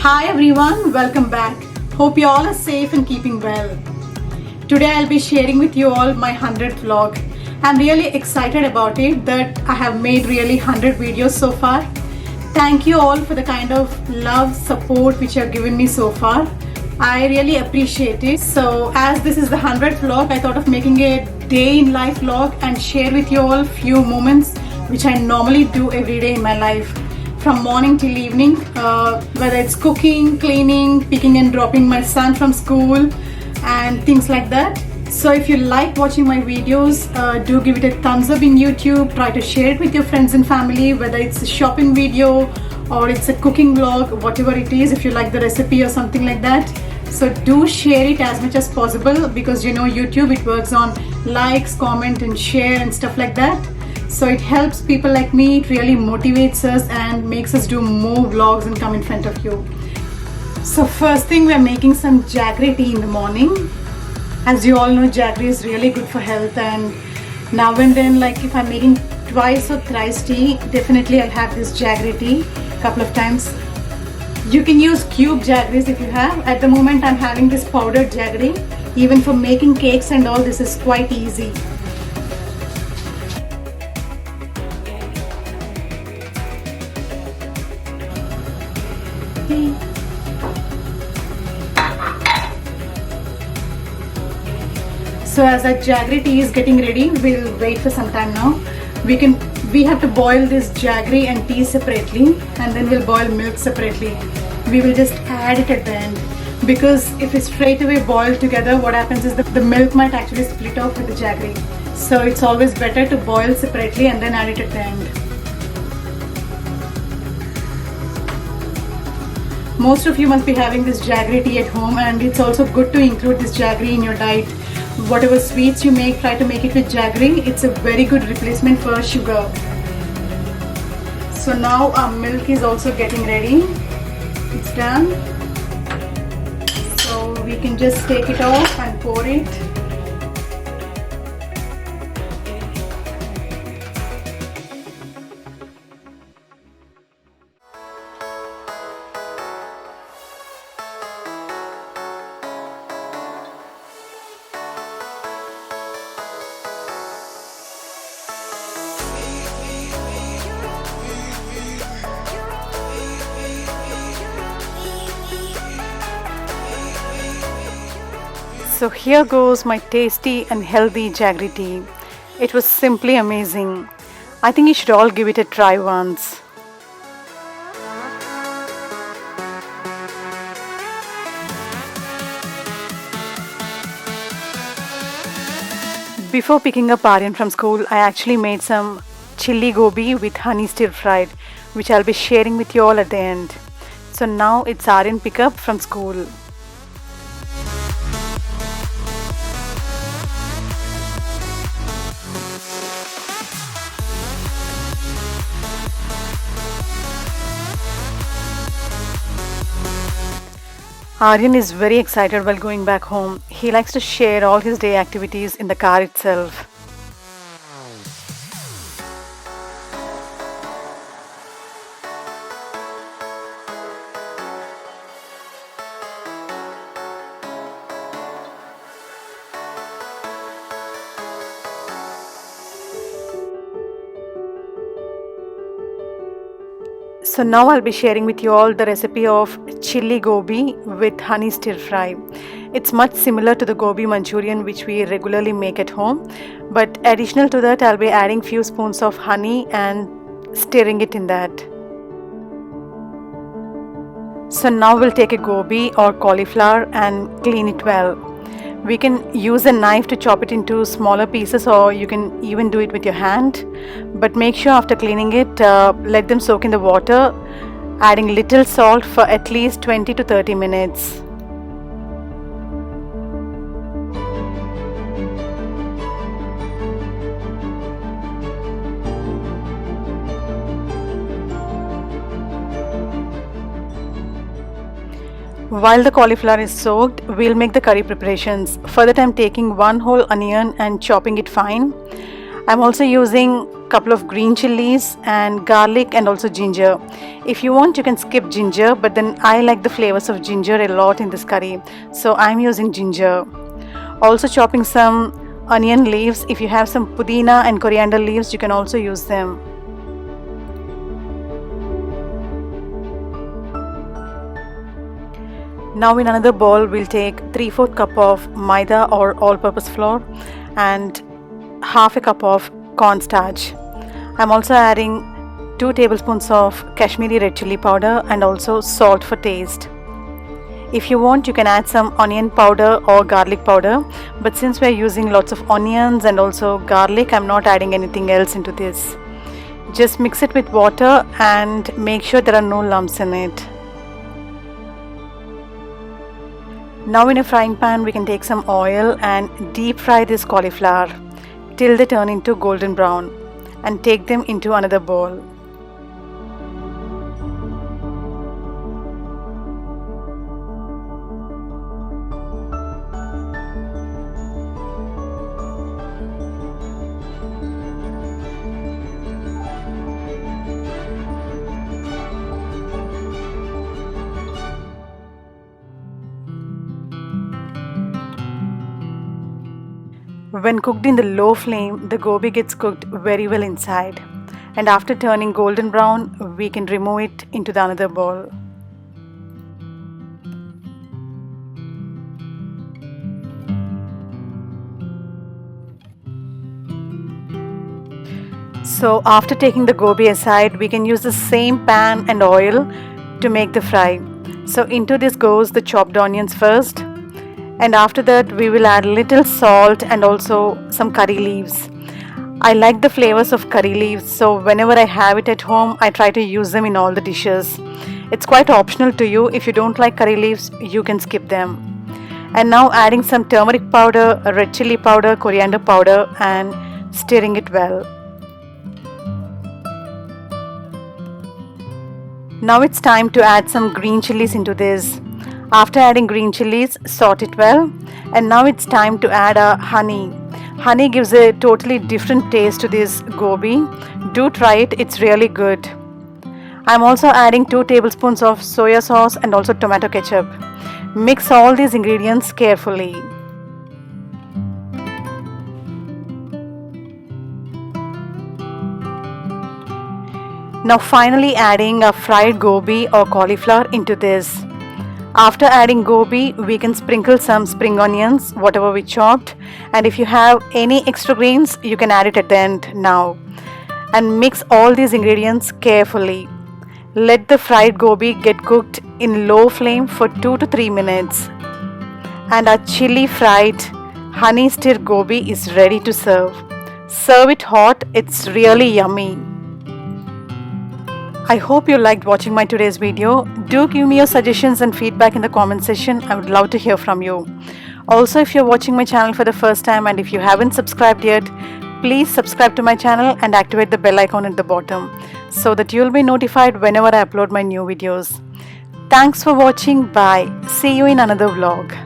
Hi everyone, welcome back. Hope you all are safe and keeping well. Today I'll be sharing with you all my 100th vlog. I'm really excited about it that I have made really 100 videos so far. Thank you all for the kind of love, support which you have given me so far. I really appreciate it. So as this is the 100th vlog, I thought of making a day in life vlog and share with you all few moments which I normally do every day in my life. From morning till evening, whether it's cooking, cleaning, picking and dropping my son from school and things like that. So if you like watching my videos, do give it a thumbs up in YouTube. Try to share it with your friends and family, whether it's a shopping video or it's a cooking vlog, whatever it is, if you like the recipe or something like that. So do share it as much as possible because you know YouTube, it works on likes, comment and share and stuff like that. So it helps people like me, it really motivates us and makes us do more vlogs and come in front of you. So first thing, we're making some jaggery tea in the morning. As you all know, jaggery is really good for health, and now and then, like if I'm making twice or thrice tea, definitely I'll have this jaggery tea a couple of times. You can use cube jaggeries if you have. At the moment I'm having this powdered jaggery. Even for making cakes and all, this is quite easy. So as our jaggery tea is getting ready, we'll wait for some time now. We have to boil this jaggery and tea separately, and then we'll boil milk separately. We will just add it at the end, because if it's straight away boiled together, what happens is the milk might actually split off with the jaggery. So it's always better to boil separately and then add it at the end. Most of you must be having this jaggery tea at home, and it's also good to include this jaggery in your diet. Whatever sweets you make, try to make it with jaggery. It's a very good replacement for sugar. So now our milk is also getting ready. It's done. So we can just take it off and pour it. So here goes my tasty and healthy jaggery tea. It was simply amazing. I think you should all give it a try once. Before picking up Aryan from school, I actually made some chili gobi with honey stir fried, which I'll be sharing with you all at the end. So now it's Aryan pickup from school. Aryan is very excited while going back home. He likes to share all his day activities in the car itself. So now I'll be sharing with you all the recipe of chili gobi with honey stir fry. It's much similar to the gobi Manchurian which we regularly make at home, but additional to that I'll be adding few spoons of honey and stirring it in that. So now we'll take a gobi or cauliflower and clean it well. We can use a knife to chop it into smaller pieces, or you can even do it with your hand. But make sure after cleaning it, let them soak in the water, adding little salt for at least 20 to 30 minutes. While the cauliflower is soaked, we'll make the curry preparations. For that I'm taking one whole onion and chopping it fine. I'm also using a couple of green chilies and garlic and also ginger. If you want, you can skip ginger, but then I like the flavors of ginger a lot in this curry, so I'm using ginger. Also chopping some onion leaves. If you have some pudina and coriander leaves, you can also use them. Now in another bowl, we'll take 3/4 cup of maida or all-purpose flour and half a cup of cornstarch. I'm also adding 2 tablespoons of Kashmiri red chili powder and also salt for taste. If you want, you can add some onion powder or garlic powder, but since we're using lots of onions and also garlic, I'm not adding anything else into this. Just mix it with water and make sure there are no lumps in it. Now in a frying pan, we can take some oil and deep fry this cauliflower till they turn into golden brown and take them into another bowl. When cooked in the low flame, the gobi gets cooked very well inside, and after turning golden brown, we can remove it into the another bowl. So after taking the gobi aside, we can use the same pan and oil to make the fry. So into this goes the chopped onions first, and after that we will add little salt and also some curry leaves. I like the flavors of curry leaves, so whenever I have it at home, I try to use them in all the dishes. It's quite optional to you. If you don't like curry leaves, you can skip them. And now adding some turmeric powder, red chili powder, coriander powder, and stirring it well. Now it's time to add some green chilies into this. After adding green chilies, saute it well, and now it's time to add honey. Honey gives a totally different taste to this gobi. Do try it, it's really good. I'm also adding 2 tablespoons of soya sauce and also tomato ketchup. Mix all these ingredients carefully. Now finally adding a fried gobi or cauliflower into this. After adding gobi, we can sprinkle some spring onions, whatever we chopped, and if you have any extra greens, you can add it at the end now. And mix all these ingredients carefully. Let the fried gobi get cooked in low flame for 2 to 3 minutes. And our chili fried honey stir gobi is ready to serve. Serve it hot, it's really yummy. I hope you liked watching my today's video. Do give me your suggestions and feedback in the comment section. I would love to hear from you. Also, if you're watching my channel for the first time and if you haven't subscribed yet, please subscribe to my channel and activate the bell icon at the bottom so that you'll be notified whenever I upload my new videos. Thanks for watching. Bye. See you in another vlog.